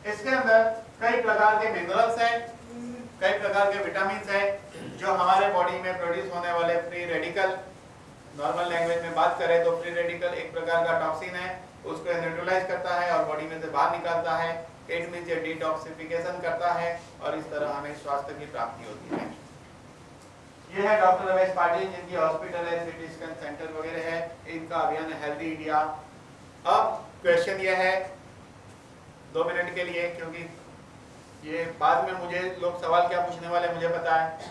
इसके अंदर कई प्रकार के मिनरल्स हैं, कई प्रकार के विटामिन हैं जो हमारे बॉडी में प्रोड्यूस होने वाले फ्री रेडिकल, नॉर्मल लैंग्वेज में बात करें तो फ्री रेडिकल एक प्रकार का टॉक्सिन है, उसको न्यूट्रलाइज करता है और बॉडी में से बाहर निकालता है। इट मींस ये डिटॉक्सिफिकेशन करता है और इस तरह हमें स्वास्थ्य की प्राप्ति होती है। ये है डॉक्टर रमेश पाटिल जिनकी हॉस्पिटल है, सिटी स्कैन सेंटर वगैरह है, इनका अभियान है हेल्दी इंडिया। अब क्वेश्चन ये है 2 मिनट के लिए, क्योंकि ये बाद में मुझे लोग सवाल क्या पूछने वाले मुझे पता है।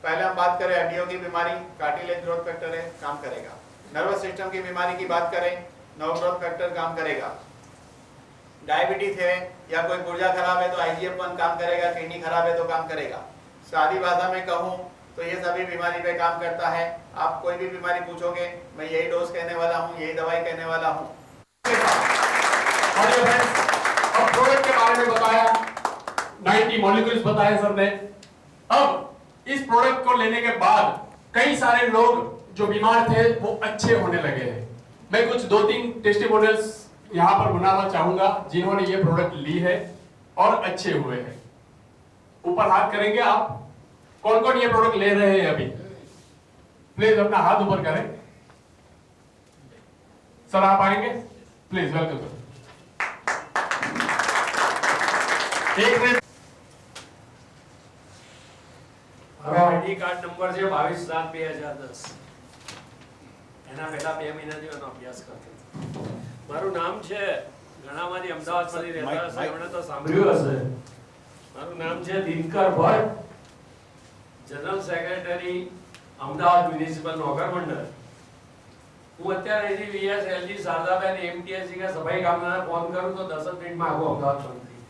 पहले हम बात करें हड्डियों की बीमारी, कार्टिलेज ग्रोथ फैक्टर है, काम करेगा। नर्वस सिस्टम की बीमारी की बात करें, नर्व ग्रोथ फैक्टर काम करेगा। डायबिटीज है या कोई गुर्जा खराब है तो IGF-1 काम करेगा, किडनी खराब है तो काम करेगा। सादी भाषा में कहूँ तो ये सभी बीमारी पे काम करता है। आप कोई भी बीमारी पूछोगे मैं यही डोज कहने वाला हूँ, यही दवाई कहने वाला हूँ। अब प्रोडक्ट के बारे में बताया, 90 मॉलिक्यूल्स बताए सर ने। अब इस प्रोडक्ट को लेने के बाद कई सारे लोग जो बीमार थे वो अच्छे होने लगे हैं। मैं कुछ 2-3 टेस्टिमोनियल्स यहाँ पर बनाना चाहूंगा जिन्होंने ये प्रोडक्ट ली है और अच्छे हुए हैं। ऊपर हाथ करेंगे आप, कौन कौन ये प्रोडक्ट ले रहे हैं अभी? प्लीज अपना हाथ ऊपर करें। सर आप आएंगे please, welcome sir. ID card number છે 22/7/2010. એના પહેલા 2 મહિનાથી એનો અભ્યાસ કરતો હતો. મારું નામ છે, ઘણામાંથી અમદાવાદમાંથી રહેતા હશે, એમણે તો સાંભળ્યું હશે. મારું નામ છે Dinkar Bhatt, general secretary Ahmedabad municipal નોકર મંડળ. હું અત્યારે અહીંથી VSLG શારદાબેન MTSC કે સફાઈ કામદારને ફોન કરું તો 10 જ મિનિટમાં આખું અમદાવાદ બંધ થઈ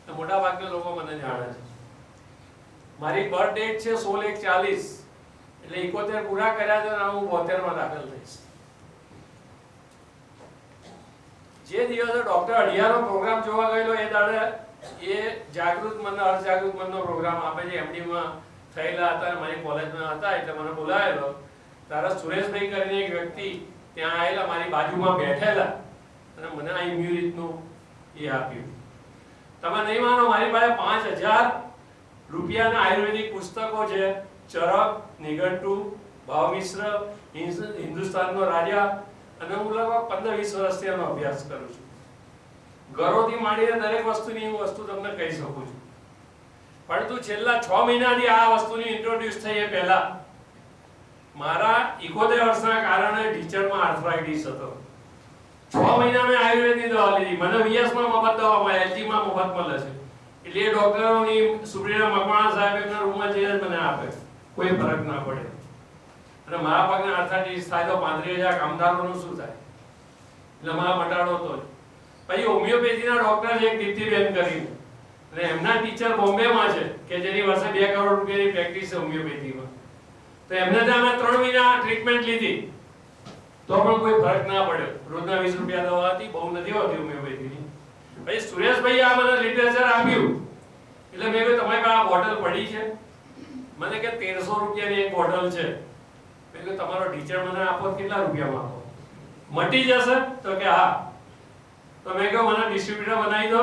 જાય. મોટા ભાગના લોકો મને જાણે છે. મારી બર્થ ડેટ છે 16/1/40, એટલે 71 પૂરા કર્યા છે અને હું 72 માં દાખલ થઈશ. જે દિવસે ડોક્ટર અડિયાનો પ્રોગ્રામ જોવા ગયેલો એ દાડે એ જાગૃત મન અર્ધજાગૃત મનનો પ્રોગ્રામ આપે છે, MD માં થયેલા હતા, મારી કોલેજમાં હતા, એટલે મને બોલાયેલો. ત્યારે સુરેશભાઈ કરીને એક વ્યક્તિ ત્યાં આવેલા, મારી બાજુમાં બેઠેલા અને મને આ ઇમ્યુનિટનું એ આપ્યું. તમે નહીં માનો, મારી પાસે 5000 રૂપિયાના આયુર્વેદિક પુસ્તકો છે. ચરક, નિઘંટુ, ભાવમિશ્ર, હિન્દુસ્તાનનો રાજા, અને હું લગભગ 15-20 વર્ષથી આનો અભ્યાસ કરું છું. ઘરોથી માંડીને દરેક વસ્તુની હું વસ્તુ તમને કહી શકું છું. પરંતુ છેલ્લા 6 મહિનાથી આ વસ્તુની ઇન્ટ્રોડ્યુસ થઈ એ પહેલા મારા 71 વર્ષના કારણે ઢીચણમાં આર્થરાઇટિસ હતો. 6 મહિના મેં આયુર્વેદની દવા લીધી. મને VS માં મફત દવા મળે, LG માં મફત મળે છે. એટલે એ ડોક્ટરોની સુપ્રિયા મકવાણા સાહેબ એમના રૂમમાં જઈને મને આપે, કોઈ ફરક ના પડે. અને મારા પગને આર્થરાઇટિસ થાય તો 35,000 કામદારોનું શું થાય? એટલે મારા મટાડો તો પછી હોમિયોપેથીના ડોક્ટર છે એક દીપ્તિબેન કરીને, અને એમના ટીચર બોમ્બેમાં છે કે જેની વર્ષે 2 કરોડ રૂપિયાની પ્રેક્ટિસ છે હોમિયોપેથીમાં. તો એમને ત્યાં મેં 3 મહિના ટ્રીટમેન્ટ લીધી તો પણ કોઈ ફરક ના પડ્યો. રોજના 20 રૂપિયા દવા હતી, બહુ નથી હોતી હોમિયોપેથીની. પછી સુરેશભાઈ આ મને લિટરેચર આપ્યું એટલે મેં કહ્યું તમારી પાસે આ બોટલ પડી છે? મને કે 1300 રૂપિયાની એક બોટલ છે. મેં કહ્યું તમારો ટીચર મને આપો, કેટલા રૂપિયામાં આપો? મટી જશે? તો કે હા. તો મેં કહ્યું મને ડિસ્ટ્રીબ્યુટર બનાવી દો.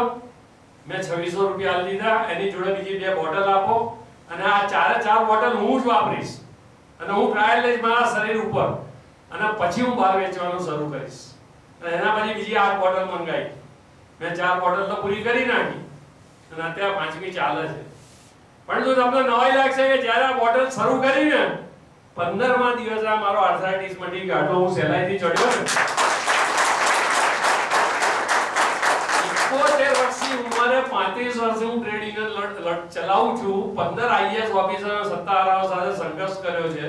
મેં 2600 રૂપિયા આલી દીધા. એની જોડે બીજી 2 બોટલ આપો અને આ 4 બોટલ હું જ વાપરીશ અને હું ટ્રાયલ લઈશ મારા શરીર ઉપર અને પછી હું બહાર વેચવાનું શરૂ કરીશ. અને એના પછી બીજી 8 બોટલ મંગાવી. મેં 4 બોટલ તો પૂરી કરી નાખી અને અત્યારે 5મી ચાલે છે. પણ જો તમને નવાઈ લાગશે કે જ્યારે આ બોટલ શરૂ કરીને 15મા દિવસે આ મારો આર્થરાઇટિસ મટી ગયો. આટલો હું સહેલાઈથી ચડ્યો ને. 71 વર્ષની ઉંમરે 35 વર્ષે હું ટ્રેડ યુનિયન ચલાવું છું. 15 IAS ઓફિસરો સત્તાવાળાઓ સાથે સંઘર્ષ કર્યો છે,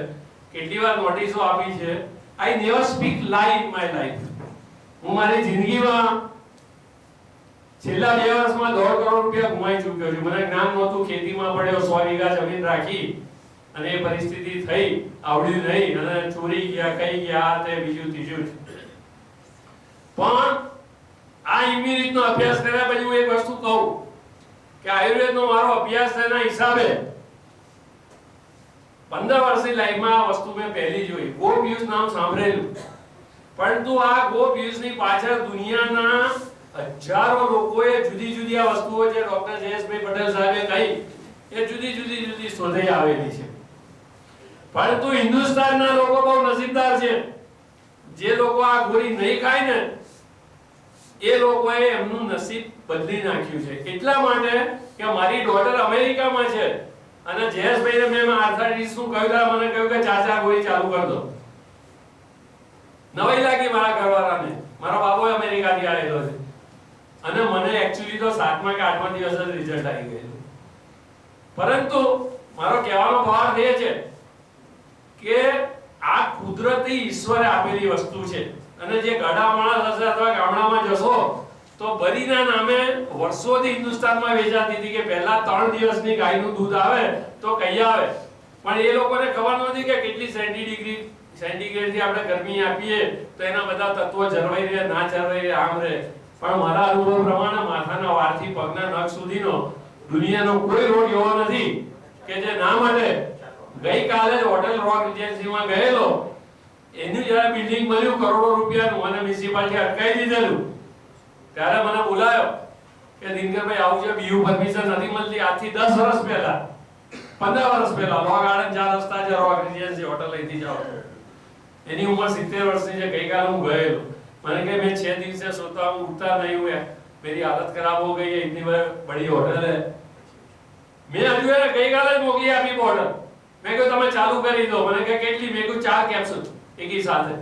કેટલી વાર નોટિસો આપી છે. આઈ નેવર સ્પીક લાઈ ઇન માય લાઈફ. હું મારી જિંદગીમાં છેલ્લા 2 વર્ષમાં 1.5 કરોડ રૂપિયા ગુમાવી ચૂક્યો છું. મને જ્ઞાન નહોતું, ખેતીમાં પડ્યો, 100 વીઘા જમીન રાખી અને એ પરિસ્થિતિ થઈ, આવડ્યું નહીં અને ચોરી ગયા, કઈ ગયા, તે બીજું ત્રીજું. પણ આ ઇમ્યુનિટીનો અભ્યાસ કર્યા પછી હું એક વસ્તુ કહું કે આયુર્વેદનો મારો અભ્યાસ તેના હિસાબે 15 વર્ષની લાઈફમાં આ વસ્તુ મેં પહેલી જોઈ. ગો બ્યુઝ નામ સાંભળેલું, પરંતુ આ ગો બ્યુઝની પાછળ દુનિયાના હજારો લોકોએ જુદી જુદી આ વસ્તુઓ જે ડોક્ટર જયેશભાઈ પટેલ સાહેબે કહી એ જુદી જુદી શોધે આવેલી છે. પરંતુ હિન્દુસ્તાનના લોકો બહુ નસીબદાર છે. જે લોકો આ ગોળી નહીં ખાય ને એ લોકોએ એમનું નસીબ બદલી નાખ્યું છે. એટલા માટે કે મારી ડોટર અમેરિકામાં છે અને જયેશભાઈને મેં આર્થરાઇટિસ નું કહ્યું ત્યારે મને કહ્યું કે 4 ગોળી ચાલુ કરી દો. નવાઈ લાગી મારા ઘરવાળાને. મારો બાબો અમેરિકાથી આવેલો છે અને મને એક્ચ્યુઅલી તો 7મા કે 8મા દિવસે જ રિઝલ્ટ આવી ગયેલું. પરંતુ મારો કહેવાનો ભાવ એ છે કે આ કુદરતી ઈશ્વરે આપેલી વસ્તુ છે અને જે ગડા માણસ હશે અથવા ગામડામાં જશો તો બરીના નામે વર્ષોથી હિન્દુસ્તાનમાં વેચાતી હતી કે પહેલા 3 દિવસની ગાયનું દૂધ આવે તો કઈ આવે, પણ એ લોકોને ખબર નહોતી કે કેટલી સેન્ટીગ્રેડ થી આપણે ગરમી આપીએ તો એના બધા તત્વો જળવાઈ રહે ના જળવાઈ રહે આમ રહે. પણ મારા અનુભવ પ્રમાણે માથાના વાળથી પગના નખ સુધીનો દુનિયાનો કોઈ રોગ એવો નથી કે જે ના માટે. ગઈકાલે જ હોટેલ રોક એજન્સીમાં ગયેલો, એનું જયારે બિલ્ડિંગ બન્યું કરોડો રૂપિયાનું અને મ્યુનિસિપાલિટી અટકાવી દીધેલું ત્યારે મને બોલાયો કે દિનકરભાઈ આવું છે, બીયુ પરમિશન નથી મળતી. આજથી 10 વર્ષ પહેલા 15 વર્ષ પહેલા લો ગાર્ડન 4 રસ્તા છે રોક એજન્સી હોટેલ અહીંથી જાઓ. એની ઉંમર 70 વર્ષની છે. ગઈકાલે હું ગયેલો, मैंने कहा मैं 6 दिन से सोता हूँ, उठता नहीं हुआ, मेरी हालत खराब हो गई है, इतनी बड़ी होटल है. मैं हजू है गई काले मोकली आपी बोर्डर मैं कहूं તમે ચાલુ કરી દો. મને કહે કેટલી? મેં કહ્યું 4 કેપ્સ્યુલ એકી સાથે.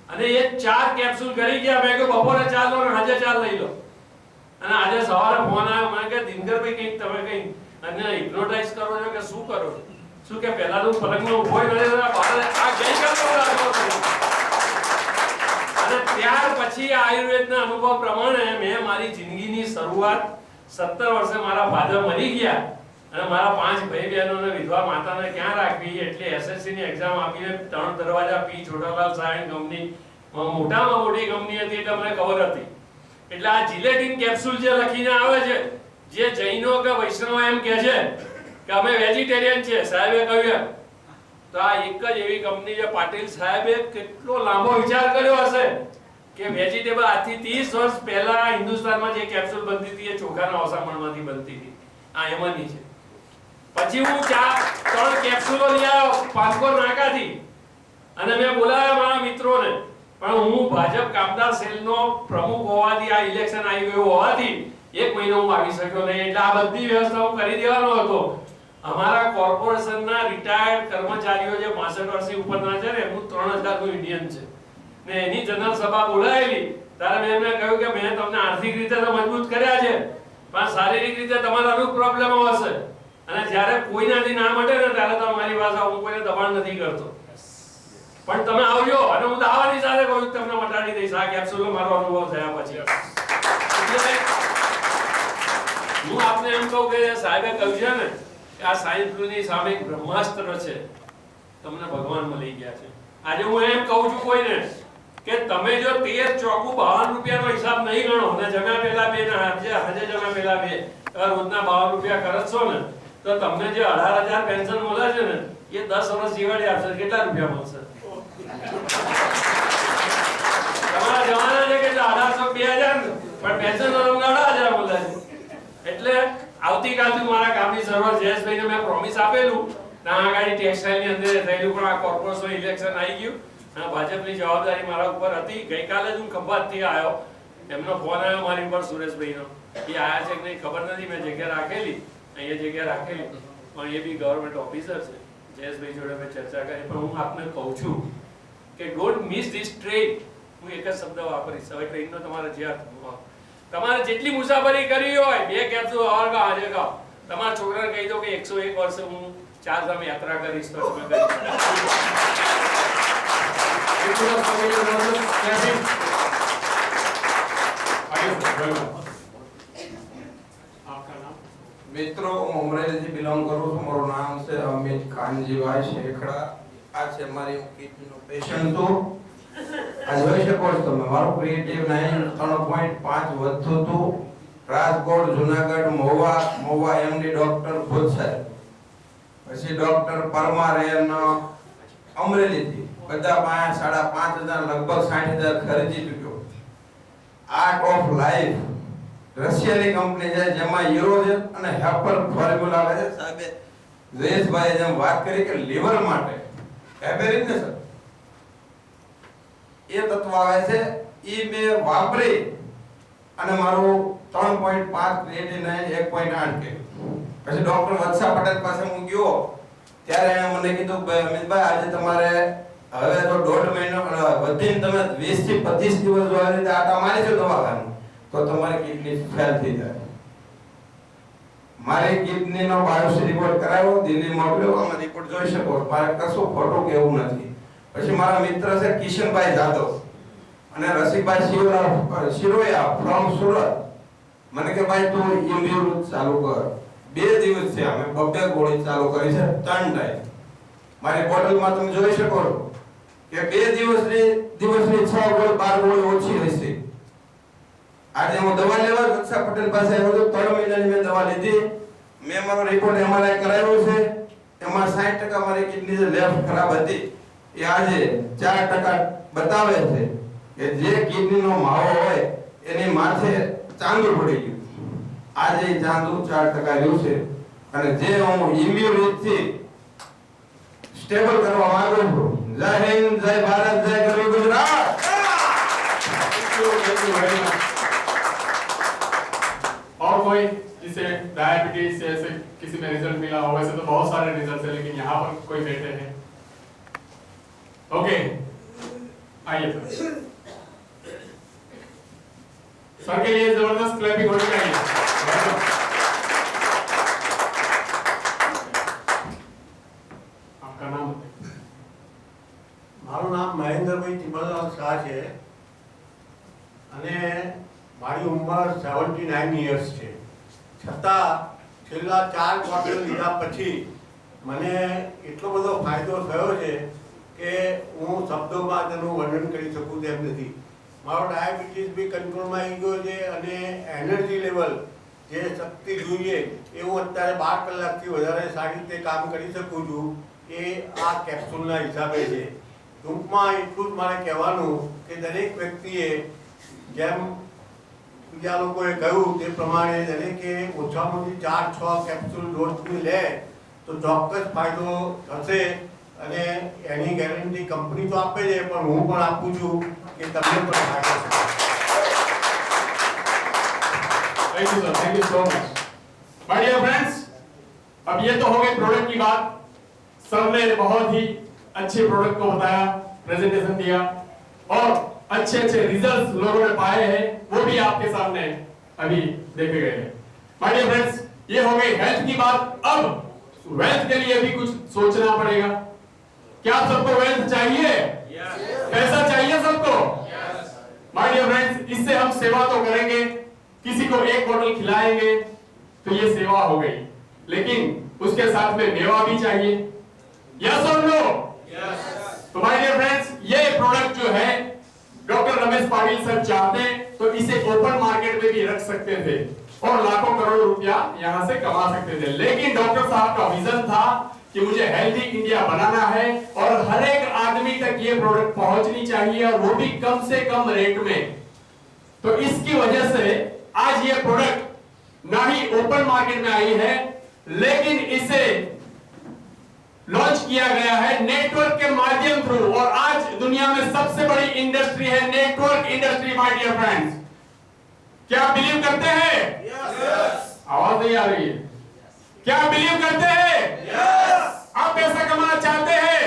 અને એ 4 કેપ્સ્યુલ કરી ગયા. મેં કહ્યું બપોરે 4 લો અને આજે 4 લઈ લો. અને આજે સવારે ફોન આવ્યો, મને કહે દિનકરભાઈ કંઈક તમે કંઈક અને હિપ્નોટાઇઝ કરો છો કે શું કરો છો? શું કે પહેલા તો પલંગમાં ઊભો ન રહે બહાર આ ગઈ કાલે અને ત્યાર પછી આયુર્વેદના અનુભવ પ્રમાણે મેં મારી જિંદગીની શરૂઆત 17 વર્ષે મારા ફાધર મરી ગયા અને મારા 5 ભાઈ બહેનોને વિધવા માતાને ક્યાં રાખવી એટલે એસએસસી ની એક્ઝામ આપીને 3 દરવાજા પી છોટાલાલ સાયન્સ કંપની મોટામાં મોટી કંપની હતી એટલે મને ખબર હતી. એટલે આ જિલેટિન કેપ્સ્યુલ જે લખીને આવે છે, જે જૈનો કે વૈષ્ણવ એમ કહે છે કે અમે વેજીટેરિયન છે સાહેબે કહ્યું, તો આ એક જ એવી કંપની છે પાટીલ સાહેબે કેટલો લાંબો વિચાર કર્યો હશે કે વેજીટેબલ આજથી 30 વર્ષ પહેલા હિન્દુસ્તાનમાં જે કેપ્સ્યુલ બનતી હતી એ ચોખાના ઓસામણમાંથી બનતી હતી. આ એમાંની છે. પછી હું 3 કેપ્સ્યુલો લઈ આવ્યો પાંચકો નાકાથી અને મેં બોલાવ્યા મારા મિત્રોને. પણ હું ભાજપ કામદાર સેલનો પ્રમુખ હોવાથી આ ઇલેક્શન આવી ગયું હોવાથી 1 મહિનો હું આવી શક્યો નહીં. એટલે આ બધી વ્યવસ્થા હું કરી દેવાનો હતો. અમારા કોર્પોરેશનના રિટાયર્ડ કર્મચારીઓ જે 65 વર્ષથી ઉપરના છે ને એમનું 3000 નું ઇન્ડિયન છે ને એની જનરલ સભા બોલાવેલી ત્યારે મેં એમને કહ્યું કે મેં તમને આર્થિક રીતે તો મજબૂત કર્યા છે પણ શારીરિક રીતે તમારા અમુક પ્રોબ્લેમો હશે અને જ્યારે કોઈનાથી ના મળે ને ત્યારે તમારી પાસે હું કોઈને દબાણ નથી કરતો પણ તમે આવજો અને હું દાવાની સાથે કહું તમને મટાડી દઈશ. આ કેપ્સ્યુલ મારો અનુભવ થયા પછી એટલે હું આપને એમ કહું કે સાહેબે કહ્યું છે ને આ સાયન્સ ફ્લૂની સામે એક બ્રહ્માસ્ત્ર છે, તમને ભગવાન મળી ગયા છે. આજે હું એમ કહું છું કોઈને કે તમે જો 13 ચોકુ 52 રૂપિયાનો હિસાબ નહીં ગણો ને જમ્યા પહેલા 2 ને આજે જમ્યા પહેલા 2 રોજના 52 રૂપિયા ખર્ચશો ને તો તમને જે 18,000 પેન્શન મળે છે ને એ 10 વર્ષ જીવાડી આપશે. કેટલા રૂપિયા મળશે? તમારા જવાના છે કે 1800 2000 પણ પેન્શન તમને 18,000 મળે છે. એટલે આવતીકાલથી મારા કામની શરૂઆત જયેશભાઈને મેં પ્રોમિસ આપેલું ત્યાં આગળ ટેક્સટાઇલની અંદર થયેલું પણ આ કોર્પોરેશન ઇલેક્શન આવી ગયું અને ભાજપની જવાબદારી મારા ઉપર હતી. ગઈકાલે જ હું ખંભાતથી આવ્યો, એમનો ફોન આવ્યો મારી ઉપર સુરેશભાઈનો એ આયા છે કે નહીં ખબર નથી. મેં જગ્યા રાખેલી, અહીંયા જગ્યા રાખેલી પણ એ બી ગવર્મેન્ટ ઓફિસર છે. જયેશભાઈ જોડે મેં ચર્ચા કરી પણ હું આપને કહું છું કે ડોન્ટ મિસ ધીસ ટ્રેન. હું એક જ શબ્દ વાપરીશ હવે ટ્રેનનો તમારે જ્યાં તમારે જેટલી મુસાફરી કરી હોય 2 કેપ્સ્યુલ હવાર કા આજે કા તમારા છોકરાને કહી દો કે 101 વર્ષે હું 4 ધામ યાત્રા કરીશ તો તમે કરી મિત્રો હું અમરેલીથી બિલોંગ કરું છું. મારું નામ છે અમિત ખાનજીભાઈ શેખડા. આ છે મારી કિડનીનો પેશન્ટ છું. આ જોઈ શકો છો તમે મારું ક્રિએટિવ 3.5 વધતું હતું. રાજકોટ, જુનાગઢ, મહુવા એમડી ડોક્ટર ભુજ સાહેબ, પછી ડોક્ટર પરમાર અમરેલીથી બધા 5,500 લગભગ 60,000 ખર્ચી ચૂક્યો. આર્ટ ઓફ લાઈફ રશિયાની કંપની છે જેમાં યુરોજેન અને હેપર ફોર્મ્યુલા આવે છે. સાહેબે જયેશભાઈ જેમ વાત કરી કે લીવર માટે હેબેરિન ને સર એ તત્વ આવે છે ઈ મે વાપરી અને મારું 3.5 ક્રિએટિન 1.8 કે પછી ડોક્ટર વત્સા પટેલ પાસે હું ગયો ત્યારે એણે મને કીધું ભાઈ અમિતભાઈ આજે તમારે હવે તો 1.5 મહિનો વધીને તમે 20 થી 25 દિવસ જો આવી રીતે આટા મારીશો દવાખાનું તો તમારી કિડની ફેલ થઈ જાય. મારી કિડનીનો બાયોપ્સી રિપોર્ટ કરાવ્યો, દિલ્હી મોકલ્યો, આમાં રિપોર્ટ જોઈ શકો મારે કશું ખોટું કેવું નથી. પછી મારા મિત્ર છે કિશનભાઈ જાદવ અને રસિકભાઈ શિરોયા ફ્રોમ સુરત મને કે ભાઈ તું ઇમ્યુન ચાલુ કર. 2 દિવસ છે અમે 2 ગોળી ચાલુ કરી છે 3 ટાઈમ. મારી બોટલમાં તમે જોઈ શકો છો કે 2 દિવસની 6 ગોળી 12 ગોળી ઓછી હશે. આજે હું દવા લેવા વત્સા પટેલ પાસે આવ્યો તો 3 મહિનાની મેં દવા લીધી. મેં મારો રિપોર્ટ એમઆરઆઈ કરાવ્યો છે. એમાં 60% મારી કિડની જે લેફ્ટ ખરાબ હતી એ આજે 4% બતાવે છે કે જે કિડનીનો માવો હોય એની માથે ચાંદુ પડી ગયું. આજે ચાંદુ 4% રહ્યું છે અને જે હું ઇમ્યુનિટી સ્ટેબલ કરવા માંગુ છું. જય હિન્દ, જય ભારત, જય ગરવી Gujarat. Thank you very much. और कोई जिसे डायबिटीज से ऐसे किसी में रिजल्ट मिला हो? वैसे तो बहुत सारे रिजल्ट है लेकिन यहाँ पर कोई बैठे हैं. ओके आइए सर के लिए जबरदस्त क्लैपिंग होनी चाहिए. आपका नाम बताइए. મારું નામ મહેન્દ્રભાઈ ચિમલલાલ શાહ છે અને મારી ઉંમર 79 યર્સ છે. છતાં છેલ્લા 4 ક્વાર્ટર લીધા પછી મને એટલો બધો ફાયદો થયો છે કે હું શબ્દોમાં તેનું વર્ણન કરી શકું તેમ નથી. મારો ડાયાબિટીસ બી કંટ્રોલમાં આવી ગયો છે અને એનર્જી લેવલ જે શક્તિ જોઈએ એ હું અત્યારે 12 કલાકથી વધારે સારી રીતે કામ કરી શકું છું એ આ કેપ્સ્યુલના હિસાબે છે. ટૂંકમાં એટલું જ મારે કહેવાનું કે દરેક વ્યક્તિએ જેમ બીજા લોકોએ કહ્યું તે પ્રમાણે દરેકે ઓછામાં ઓછી 4-6 કેપ્સ્યુલ રોજની લે તો ચોક્કસ ફાયદો થશે અને એની ગેરંટી કંપની તો આપે છે પણ હું પણ આપું છું કે તમને પણ ફાયદો થશે. Thank you sir, thank you so much. My dear friends, अब ये तो हो गई प्रोडक्ट की बात. सर ने बहुत ही अच्छे प्रोडक्ट को बताया, प्रेजेंटेशन दिया और अच्छे अच्छे रिजल्ट्स लोगों ने पाए हैं वो भी आपके सामने अभी देखे गए हैं. माय डियर फ्रेंड्स, ये हो गई हेल्थ की बात. अब वेल्थ के लिए भी कुछ सोचना पड़ेगा. क्या आप सबको वेल्थ चाहिए? पैसा चाहिए सबको? माय डियर फ्रेंड्स, इससे हम सेवा तो करेंगे, किसी को 1 बोतल खिलाएंगे तो ये सेवा हो गई, लेकिन उसके साथ में मेवा भी चाहिए. यस और नो? तो माय डियर फ्रेंड्स, ये प्रोडक्ट जो है डॉक्टर रमेश पाटिल सर चाहते तो इसे ओपन मार्केट में भी रख सकते थे और लाखों करोड़ रुपया यहाँ से कमा सकते थे, लेकिन डॉक्टर साहब का विजन था कि मुझे हेल्दी इंडिया बनाना है और हर एक आदमी तक ये प्रोडक्ट पहुंचनी चाहिए और वो भी कम से कम रेट में. तो इसकी वजह से आज ये प्रोडक्ट ना ही ओपन मार्केट में आई है लेकिन इसे लॉन्च किया गया है नेटवर्क के माध्यम थ्रू. और आज दुनिया में सबसे बड़ी इंडस्ट्री है network industry. My dear friends, क्या आप बिलीव करते हैं? आवाज नहीं आ रही है. क्या आप बिलीव करते हैं? आप पैसा कमाना चाहते हैं?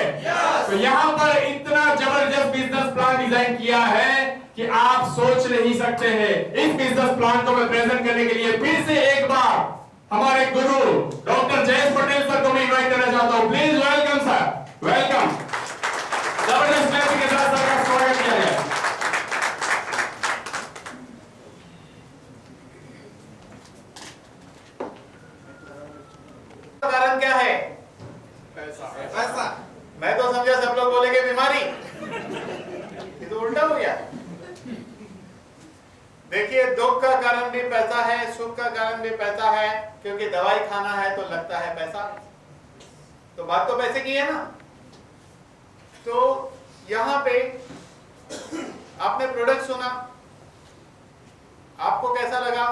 तो यहाँ पर इतना जबरदस्त बिजनेस प्लान डिजाइन किया है कि आप सोच नहीं सकते हैं. इस बिजनेस प्लान को मैं प्रेजेंट करने के लिए फिर से एक बार हमारे गुरु डॉक्टर जयेश पटेल सर को मैं इनवाइट करना चाहता हूं. Please welcome sir, welcome. जबरदस्त क्लैपिंग के साथ सर का स्वागत किया जाए. कारण क्या है? पैसा. मैं तो समझा सब लोग बोलेंगे बीमारी. ये तो उल्टा हो गया. देखिए, दुख का कारण भी पैसा है, सुख का कारण भी पैसा है, क्योंकि दवाई खाना है तो लगता है पैसा. तो बात तो पैसे की है ना. तो यहाँ पे आपने प्रोडक्ट सुना, आपको कैसा लगा?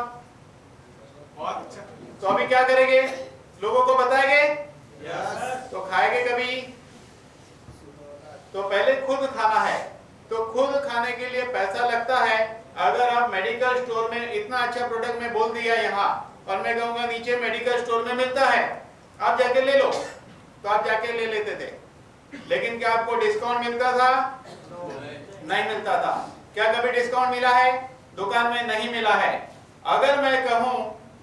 बहुत अच्छा। तो अभी क्या करेंगे? लोगों को बताएंगे? तो खाएंगे कभी? तो पहले खुद खाना है, तो खुद खाने के लिए पैसा लगता है। अगर आप मेडिकल स्टोर में इतना अच्छा प्रोडक्ट में बोल दिया यहाँ, और मैं कहूँगा नीचे मेडिकल स्टोर में मिलता है, आप जाके ले लो, तो आप जाके ले लेते थे। लेकिन क्या आपको डिस्काउंट मिलता था? नहीं मिलता था। क्या कभी डिस्काउंट मिला है? दुकान में नहीं मिला है। अगर मैं कहूँ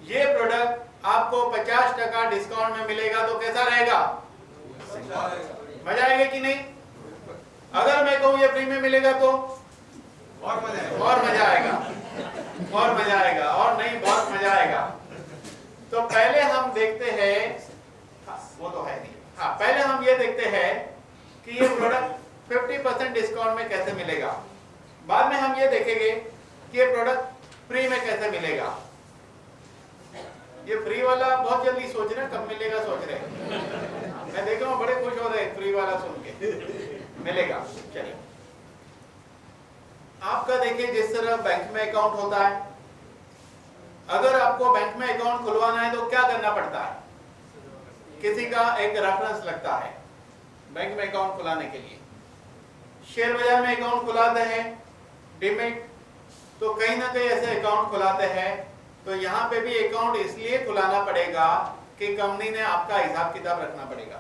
ये प्रोडक्ट आपको 50% डिस्काउंट में मिलेगा तो कैसा रहेगा? मजा आएगा कि नहीं? अगर मैं कहूँ ये फ्री में मिलेगा तो और मजा आएगा, और मजा आएगा, और नहीं बहुत मजा आएगा। तो पहले हम देखते हैं, वो तो है नहीं, हाँ पहले हम ये देखते हैं कि ये प्रोडक्ट 50% डिस्काउंट में कैसे मिलेगा। बाद में हम ये देखेंगे कि ये प्रोडक्ट फ्री में कैसे मिलेगा। ये फ्री वाला बहुत जल्दी सोच रहे हैं कब मिलेगा सोच रहे हैं। मैं देख रहा हूँ बड़े खुश हो रहे हैं फ्री वाला सुन के। मिलेगा। चलिए आपका देखिए जिस तरह बैंक में अकाउंट होता है, अगर आपको बैंक में अकाउंट खुलवाना है तो क्या करना पड़ता है? किसी का एक रेफरेंस लगता है बैंक में अकाउंट खुलाने के लिए। शेयर बाजार में अकाउंट खुलाते हैं, डिमेट, तो कहीं ना कहीं ऐसे अकाउंट खुलाते हैं। तो यहाँ पे भी अकाउंट इसलिए खुलाना पड़ेगा कि कंपनी ने आपका हिसाब किताब रखना पड़ेगा।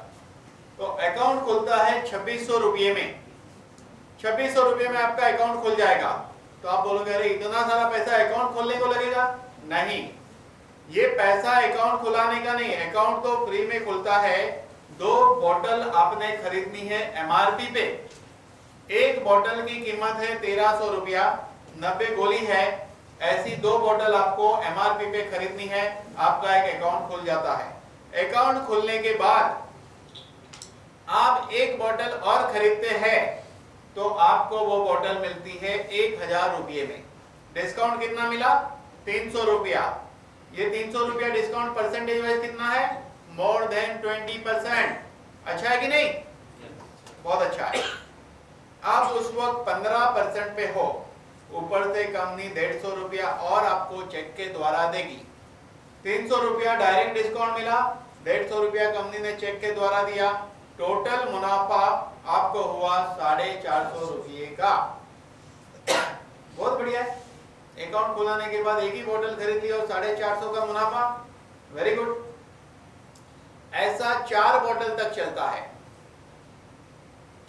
तो अकाउंट खुलता है 2600 रुपये में। 2600 रुपये में आपका अकाउंट खुल जाएगा। तो आप बोलोगे अरे इतना सारा पैसा अकाउंट खोलने को लगेगा? नहीं, ये पैसा अकाउंट खुलाने का नहीं, अकाउंट तो फ्री में खुलता है। 2 बोतल आपने खरीदनी है एमआरपी पे। एक बोतल की कीमत है 1300 रुपया, 90 गोली है। ऐसी 2 बोतल आपको एमआरपी पे खरीदनी है, आपका एक अकाउंट खुल जाता है। अकाउंट खुलने के बाद आप एक बोतल और खरीदते हैं तो आपको वो बोतल मिलती है 1000 रुपये में। डिस्काउंट कितना मिला? 300 रुपया। ये 300 रुपया डिस्काउंट परसेंटेज वाइज कितना है? More than 20%। अच्छा है कि नहीं? बहुत अच्छा है। आप उस वक्त 15% पे हो, ऊपर से कंपनी 150 रुपया और आपको चेक के द्वारा देगी। 300 रुपया डायरेक्ट डिस्काउंट मिला, 150 रुपया कंपनी ने चेक के द्वारा दिया। टोटल मुनाफा आपको हुआ 450 रुपये का। बहुत बढ़िया है। अकाउंट खुलाने के बाद एक ही बोतल खरीद ली और 450 का मुनाफा। Very good. ऐसा 4 बोतल तक चलता है।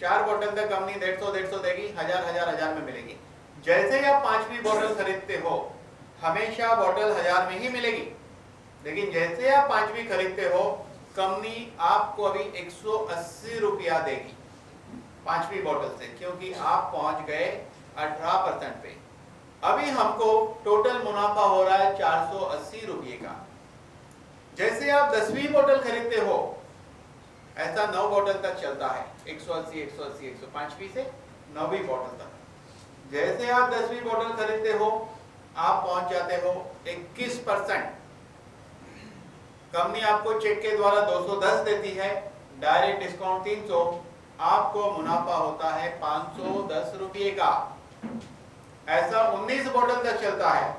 4 बोतल तक कंपनी 150 देगी, 1000 में मिलेगी। जैसे ही आप 5वीं बोतल खरीदते हो, हमेशा बोतल 1000 में ही मिलेगी। लेकिन जैसे आप 5वीं खरीदते हो, कंपनी आपको अभी 180 रुपया देगी 5वीं बोतल से, क्योंकि आप पहुंच गए 18% पे। अभी हमको टोटल मुनाफा हो रहा है 480 रुपये का। जैसे आप 10वीं बोतल खरीदते हो, ऐसा 9 बोतल तक चलता है, 180, 105वीं से 9वीं बोतल तक। जैसे आप 10वीं बोतल खरीदते हो, आप पहुंच जाते हो 21%। कंपनी आपको चेक के द्वारा 210 देती है, डायरेक्ट डिस्काउंट 300, आपको मुनाफा होता है 510 रुपये का। ऐसा 19 बोतल तक चलता है।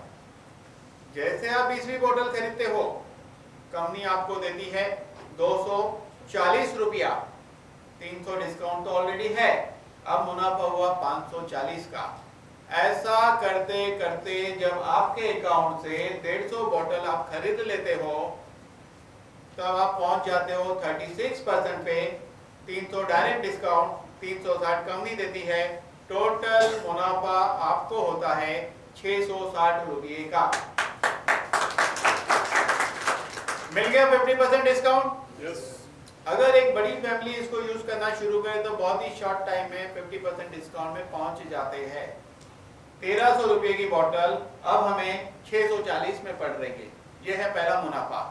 जैसे आप 20वीं बोतल खरीदते हो, कंपनी आपको देती है 240 रुपया, 300 डिस्काउंट तो ऑलरेडी है, अब मुनाफा हुआ 540 का। ऐसा करते करते जब आपके अकाउंट से 150 बोतल आप खरीद लेते हो, तब आप पहुंच जाते हो 36% पे। 300 डायरेक्ट डिस्काउंट, 360 कंपनी देती है। टोटल मुनाफा आपको होता है 660 रुपये का। मिल गया 50% डिस्काउंट। यस। अगर एक बड़ी फैमिली इसको यूज करना शुरू करे तो बहुत ही शॉर्ट टाइम में 50% डिस्काउंट में पहुंच जाते हैं। 1300 रुपये की बोतल अब हमें 640 में पड़ रही है। यह है पहला मुनाफा।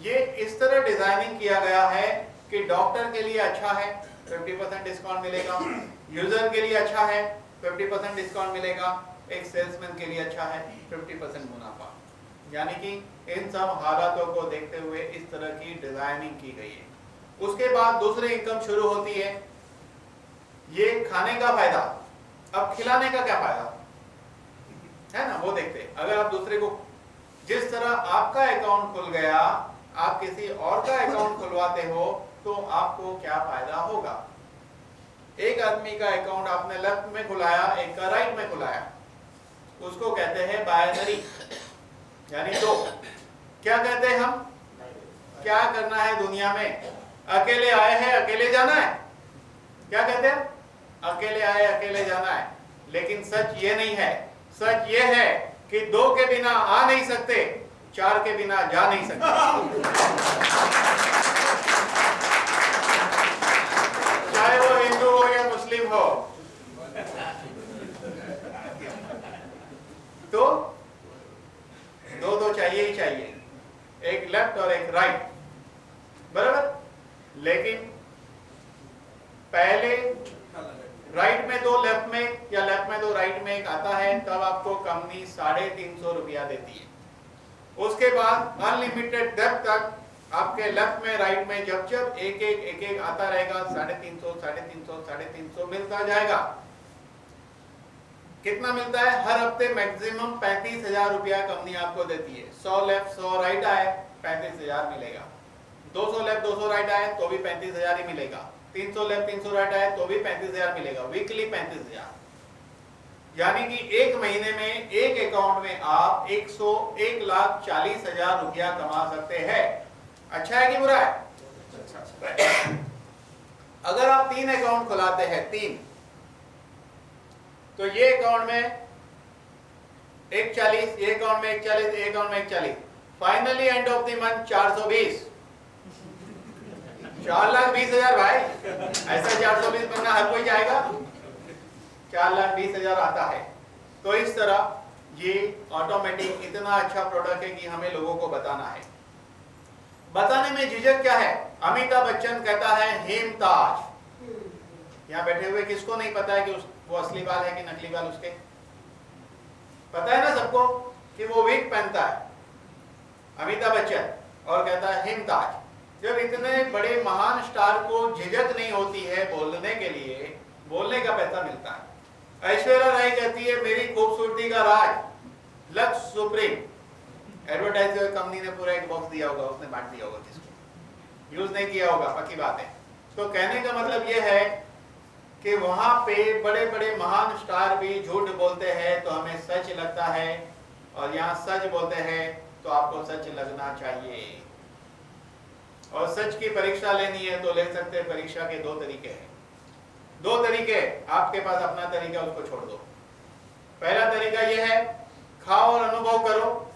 ये इस तरह डिजाइनिंग किया गया है कि डॉक्टर के लिए अच्छा है, 50% डिस्काउंट मिलेगा। यूजर के लिए अच्छा है, 50% डिस्काउंट मिलेगा। एक सेल्समैन के लिए अच्छा है, 50% मुनाफा। यानी कि इन सब हालातों को देखते हुए इस तरह की डिजाइनिंग की गई है। उसके बाद दूसरी इनकम शुरू होती है। ये खाने का फायदा। अब खिलाने का क्या फायदा? है ना, वो देखते हैं। अगर आप दूसरे को, जिस तरह आपका अकाउंट खुल गया, आप किसी और का अकाउंट खुलवाते हो तो आपको क्या फायदा होगा। एक आदमी का अकाउंट आपने लेफ्ट में खुलाया, एक का राइट में खुलाया, उसको कहते हैं बायनरी, यानी दो। क्या कहते हैं हम, क्या करना है दुनिया में, अकेले आए हैं अकेले जाना है, क्या कहते हैं, अकेले आए अकेले जाना है। लेकिन सच ये नहीं है, सच ये है कि दो के बिना आ नहीं सकते, चार के बिना जा नहीं सकते। चाहे वो हिंदू हो या मुस्लिम हो, तो दो दो चाहिए ही चाहिए, एक लेफ्ट और एक राइट, बराबर। लेकिन पहले राइट में दो लेफ्ट में, या लेफ्ट में दो राइट में एक आता है, तब आपको कंपनी 350 रुपया देती है। उसके बाद अनलिमिटेड डेप्थ तक आपके लेफ्ट में राइट में जब जब एक एक आता रहेगा, 350 350 350 मिलता जाएगा। कितना मिलता है, हर हफ्ते मैक्सिमम 35,000 रुपया कंपनी आपको देती है। 100 लेफ्ट 100 राइट आए 35,000 मिलेगा, 200 लेफ्ट 200 राइट आए तो भी 35,000 ही मिलेगा, 300 लेफ्ट 300 राइट आए तो भी 35,000 मिलेगा, वीकली 35,000। यानी कि एक महीने में एक अकाउंट में आप 1,40,000 रुपया कमा सकते हैं। अच्छा है कि बुरा है? अगर आप 3 अकाउंट खुलाते हैं, 3, तो ये अकाउंट में 1,40,000, ये अकाउंट में 1,40,000, ये अकाउंट में 1,40,000, finally end of the month 420, 4,20,000 भाई। ऐसा 420 बनना हर कोई चाहेगा, 4,20,000 आता है। तो इस तरह ये ऑटोमेटिक इतना अच्छा प्रोडक्ट है कि हमें लोगों को बताना है। बताने में झिझक क्या है? अमिताभ बच्चन कहता है हेमताज। यहाँ बैठे हुए किसको नहीं पता है कि वो असली बाल है कि नकली बाल उसके? पता है ना सबको कि वो विग पहनता है अमिताभ बच्चन, और कहता है हेमताज। जब इतने बड़े महान स्टार को झिझक नहीं होती है बोलने के लिए, बोलने का पैसा मिलता है। ऐश्वर्या राय कहती है मेरी खूबसूरती का राज लक्स सुप्रीम। एडवर्टाइजर कंपनी ने पूरा एक बॉक्स दिया होगा, उसने बांट दिया होगा, किसको यूज नहीं किया होगा, पक्की बात है। तो कहने का मतलब ये है कि वहां पे बड़े बड़े महान स्टार भी झूठ बोलते हैं तो हमें सच लगता है, और यहाँ सच बोलते हैं तो आपको सच लगना चाहिए। और सच की परीक्षा लेनी है तो ले सकते हैं। परीक्षा के 2 तरीके हैं, 2 तरीके आपके पास, अपना तरीका उसको छोड़ दो। पहला तरीका यह है खाओ और अनुभव करो,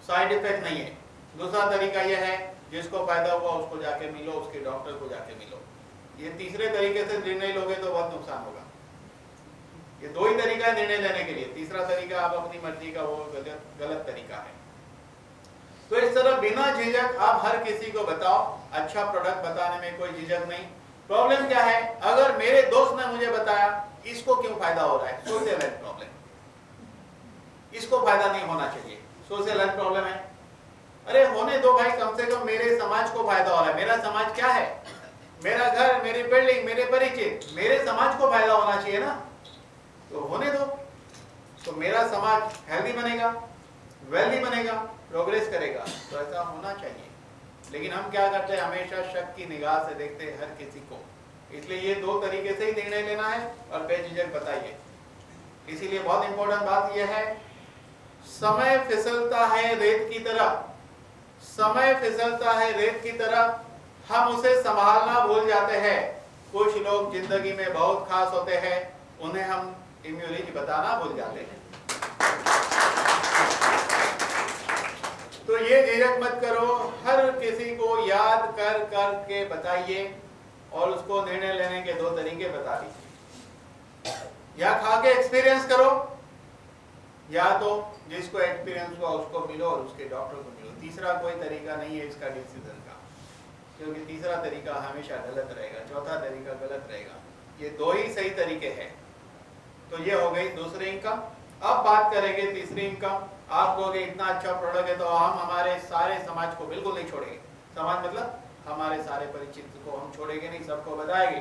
साइड इफेक्ट नहीं है। दूसरा तरीका यह है जिसको फायदा हुआ उसको जाके मिलो, उसके डॉक्टर को जाके मिलो। ये तीसरे तरीके से निर्णय लोगे तो बहुत नुकसान होगा। ये 2 ही तरीका है निर्णय लेने के लिए, तीसरा तरीका आप अपनी मर्जी का, वो गलत तरीका है। तो इस तरह बिना झिझक आप हर किसी को बताओ, अच्छा प्रोडक्ट बताने में कोई झिझक नहीं। प्रॉब्लम क्या है? अगर मेरे दोस्त ने मुझे बताया, इसको क्यों फायदा हो रहा है? सोशल हेल्थ प्रॉब्लम, इसको फायदा नहीं होना चाहिए, सोशल हेल्थ प्रॉब्लम है। अरे होने दो भाई, कम से कम मेरे समाज को फायदा हो रहा है। मेरा समाज क्या है? मेरा घर, मेरी बिल्डिंग, मेरे परिचित, मेरे समाज को फायदा होना चाहिए ना, तो होने दो। तो मेरा समाज हेल्दी बनेगा, वेल्दी बनेगा, प्रोग्रेस करेगा, तो ऐसा होना चाहिए। लेकिन हम क्या करते हैं, हमेशा शक की निगाह से देखते हैं हर किसी को। इसलिए ये 2 तरीके से ही निर्णय लेना है और बेझिझक बताइए। इसीलिए बहुत इंपॉर्टेंट बात यह है, समय फिसलता है रेत की तरह, समय फिसलता है रेत की तरह, हम उसे संभालना भूल जाते हैं। कुछ लोग जिंदगी में बहुत खास होते हैं, उन्हें हम इम्यूनिटी बताना भूल जाते हैं। तो ये झिझक मत करो, हर किसी को याद कर कर के बताइए और उसको निर्णय लेने के 2 तरीके बता दीजिए। या खा के एक्सपीरियंस करो, या तो जिसको एक्सपीरियंस हुआ उसको मिलो और उसके डॉक्टर को मिलो। तीसरा कोई तरीका नहीं है इसका डिसीजन का, क्योंकि तीसरा तरीका हमेशा गलत रहेगा, चौथा तरीका गलत रहेगा। ये 2 ही सही तरीके हैं। तो ये हो गई दूसरी इनकम। अब बात करेंगे तीसरी इनकम। आप कहोगे इतना अच्छा प्रोडक्ट है तो हम हमारे सारे समाज को बिल्कुल नहीं छोड़ेंगे। समाज मतलब हमारे सारे परिचित को हम छोड़ेंगे नहीं, सबको बताएंगे।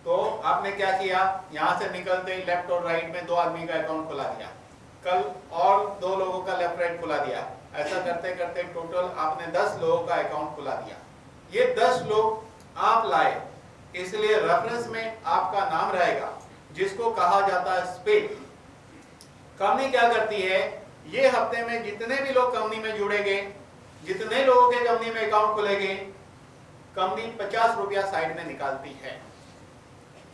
तो आपने क्या किया, यहाँ से निकलते ही लेफ्ट और राइट में 2 आदमी का अकाउंट खुला दिया। कल और 2 लोगों का लेफ्ट राइट खुला दिया, ऐसा करते करते टोटल आपने 10 लोगों का अकाउंट खुला दिया। ये 10 लोग आप लाए, इसलिए रेफरेंस में आपका नाम रहेगा, जिसको कहा जाता है स्पिल। कंपनी क्या करती है, ये हफ्ते में जितने भी लोग कंपनी में जुड़ेंगे, जितने लोगों के कंपनी में अकाउंट खुलेंगे, कंपनी 50 रुपया साइड में निकालती है।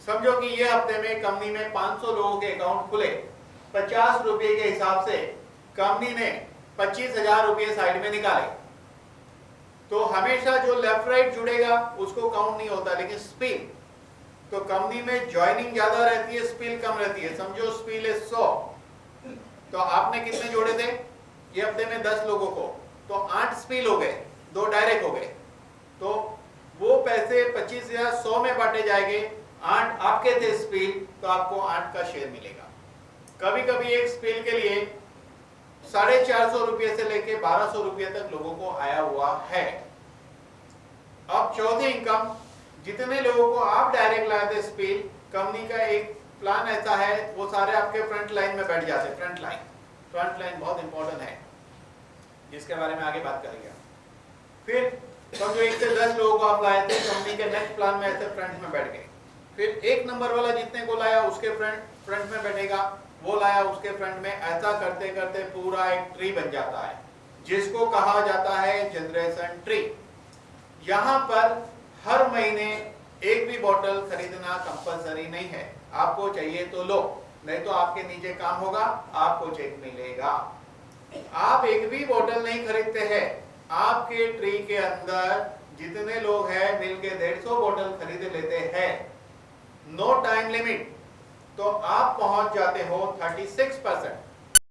समझो कि ये हफ्ते में कंपनी में 500 लोगों के अकाउंट खुले, 50 रुपये के हिसाब से कंपनी ने 25,000 रुपये साइड में निकाले। तो हमेशा जो लेफ्ट राइट जुड़ेगा उसको काउंट नहीं होता, लेकिन स्पिल तो कंपनी में ज्वाइनिंग ज्यादा रहती है, स्पिल कम रहती है। समझो स्पिल है 100, तो आपने कितने जोड़े थे ये हफ्ते में? 10 लोगों को, तो 8 स्पिल हो गए, 2 डायरेक्ट हो गए। तो वो पैसे 25,000 100 में बांटे जाएंगे, 8 आपके थे स्पिल, तो आपको 8 का शेयर मिलेगा। कभी कभी एक स्पिल के लिए 450 रुपये से लेके 1200 रुपये तक लोगों को आया हुआ है। अब चौथी इनकम, जितने लोगों को आप डायरेक्ट लाए थे स्पिल, कंपनी का एक प्लान ऐसा है, वो सारे आपके फ्रंट लाइन में बैठ जाते। फ्रंट लाइन बहुत इंपॉर्टेंट है, जिसके बारे में आगे बात करेंगे। फिर समझो 1 से 10 लोगों को आप लाए थे, कंपनी के नेक्स्ट प्लान में ऐसे फ्रंट में बैठ गए। फिर 1 नंबर वाला जितने को लाया उसके फ्रंट में बैठेगा, वो लाया उसके फ्रंट में, ऐसा करते करते पूरा एक ट्री बन जाता है, जिसको कहा जाता है जनरेशन ट्री। यहाँ पर हर महीने एक भी बोतल खरीदना कंपलसरी नहीं है, आपको चाहिए तो लो, नहीं तो आपके नीचे काम होगा, आपको चेक मिलेगा। आप एक भी बोतल नहीं खरीदते हैं, आपके ट्री के अंदर जितने लोग हैं मिलके 150 बोतल खरीद लेते हैं। नो टाइम लिमिट, तो आप पहुंच जाते हो 36%।